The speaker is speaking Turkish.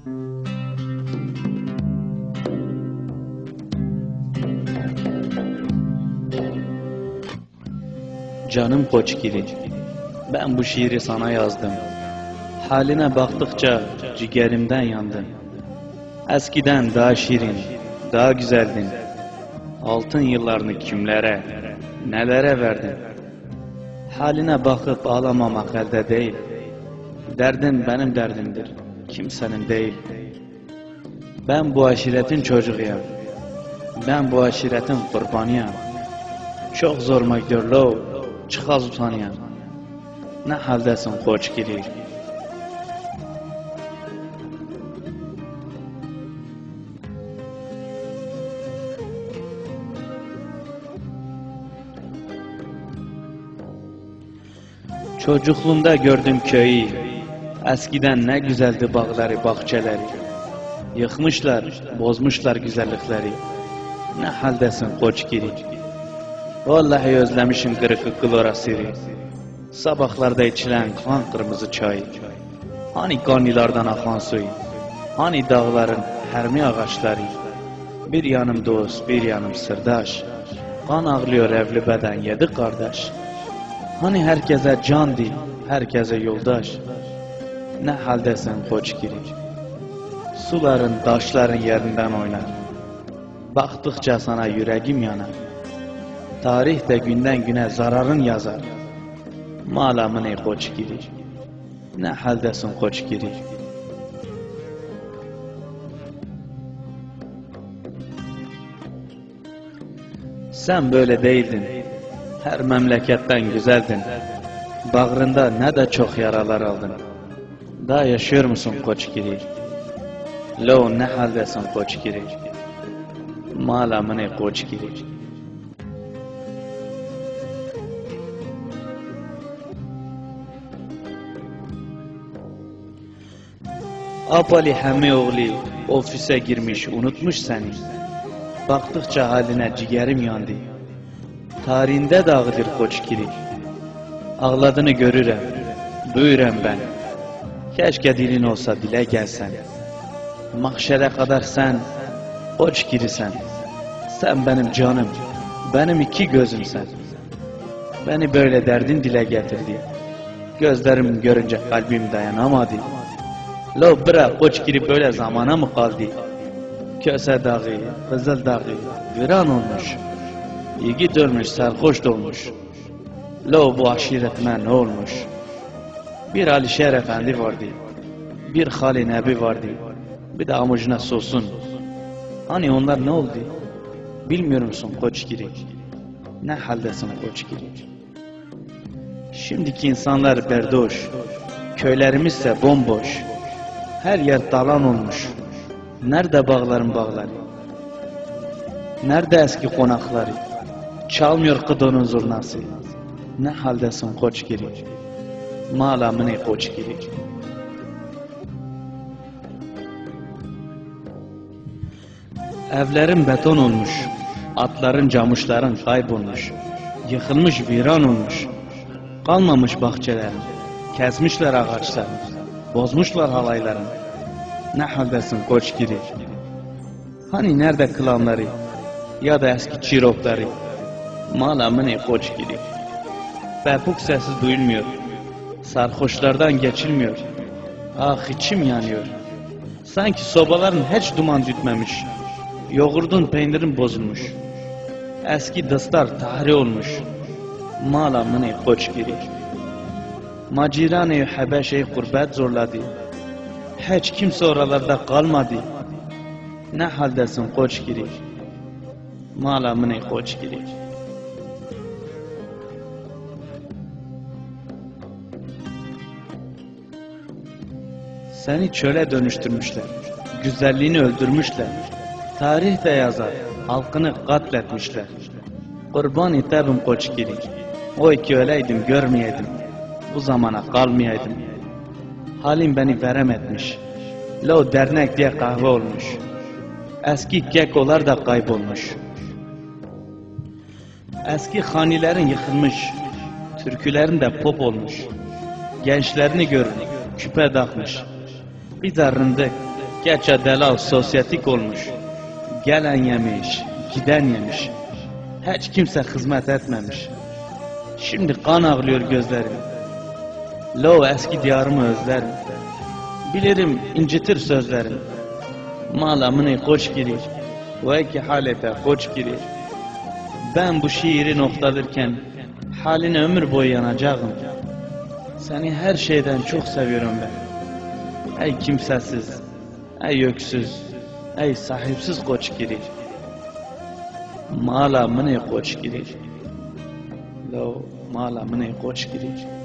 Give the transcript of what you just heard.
Canım Koçgiri, ben bu şiiri sana yazdım. Haline baktıkça ciğerimden yandın. Eskiden daha şirin, daha güzeldin. Altın yıllarını kimlere, nelere verdin. Haline bakıp ağlamamak elde değil. Derdin benim derdimdir, kimsenin değil. Ben bu aşiretin çocuğuyum. Ben bu aşiretin kurbanıyım. Çok zoruma gidiyor lo, çıkaz utanıyan. Ne haldesin Koçgiri? Çocukluğumda gördüm köyü. Eskiden ne güzeldi bağları, bahçeleri. Yıkmışlar, bozmuşlar güzellikleri. Ne haldesin Koçgiri? Vallahi özlemişim kırıkı klorasiri. Sabahlarda içilen kan kırmızı çay. Hani kanilardan akan suyu. Hani dağların hermi ağaçları. Bir yanım dost, bir yanım sırdaş. Kan ağlıyor evli beden yedi kardeş. Hani herkese can dil, herkese yoldaş. Ne haldesin Koçgiri? Suların, taşların yerinden oynar. Baktıkça sana yüreğim yanar. Tarih de günden güne zararın yazar. Malamın ey Koçgiri? Ne haldesin Koçgiri? Sen böyle değildin. Her memleketten güzeldin. Bağrında ne de çok yaralar aldın. Daha yaşıyor musun Koçgiri? Lo ne haldesin Koçgiri? Malamın ey Koçgiri? Apali Hemi oğlu ofise girmiş, unutmuş seni. Baktıkça haline ciğerim yandı. Tarihinde dağıdır Koçgiri. Ağladığını görürüm, duyuram ben. Keşke dilin olsa dile gelsen. Mahşere kadar sen Koçgiri'sen. Sen benim canım, benim iki gözümsen. Beni böyle derdin dile getirdi. Gözlerim görünce kalbim dayanamadı. Lo bırak Koçgiri böyle zamana mı kaldı? Köse dağı, Kızıl dağı, viran olmuş. Yiğit ölmüş, sarhoş dolmuş. Lo bu aşiretime ne olmuş? Bir Alişer Efendi vardı. Bir Hali Nebi vardı. Bir de amucuna Sosun. Hani onlar ne oldu? Bilmiyor musun Koçgiri? Ne haldesin Koçgiri? Şimdiki insanlar berdoş. Köylerimizse bomboş. Her yer dalan olmuş. Nerede bağların bağları? Nerede eski konakları? Çalmıyor kıdonun zurnası. Ne haldesin Koçgiri? Malamın ey Koçgiri? Evlerin beton olmuş. Atların, camışların kaybolmuş. Yıkılmış, viran olmuş. Kalmamış bahçelerin. Kesmişler ağaçlarını. Bozmuşlar halaylarını. Ne haldesin Koçgiri? Hani nerede klanları? Ya da eski çirokları? Malamın ey Koçgiri? Pepuk sesi duyulmuyor. Sarhoşlardan geçilmiyor. Ah içim yanıyor. Sanki sobaların hiç duman dütmemiş. Yoğurdun peynirin bozulmuş. Eski dıstar tahri olmuş. Malamın ey Koçgiri? Maciran-ı Habeşe'yi gurbet zorladı. Hiç kimse oralarda kalmadı. Ne haldesin Koçgiri? Malamın ey Koçgiri? Seni çöle dönüştürmüşler. Güzelliğini öldürmüşler. Tarih de yazar. Halkını katletmişler. Kurban itabım Koçgiri. Oy ki öleydim görmeyeydim. Bu zamana kalmayaydım. Halim beni verem etmiş. Lo dernek diye kahve olmuş. Eski kekolar da kaybolmuş. Eski hanilerin yıkılmış. Türkülerin de pop olmuş. Gençlerini görün, küpe takmış. Biz arındık, Geçe delal sosyetik olmuş. Gelen yemiş, giden yemiş. Hiç kimse hizmet etmemiş. Şimdi kan ağlıyor gözlerim. Lo eski diyarımı özlerim. Bilirim incitir sözlerim. Malamını koç girir. Ve ki halete koç girir. Ben bu şiiri noktalarken haline ömür boyu yanacağım. Seni her şeyden çok seviyorum ben. Ey kimsesiz, ey öksüz, ey sahipsiz koç girir. Mala mını koç girir. Lo mala mını koç girir.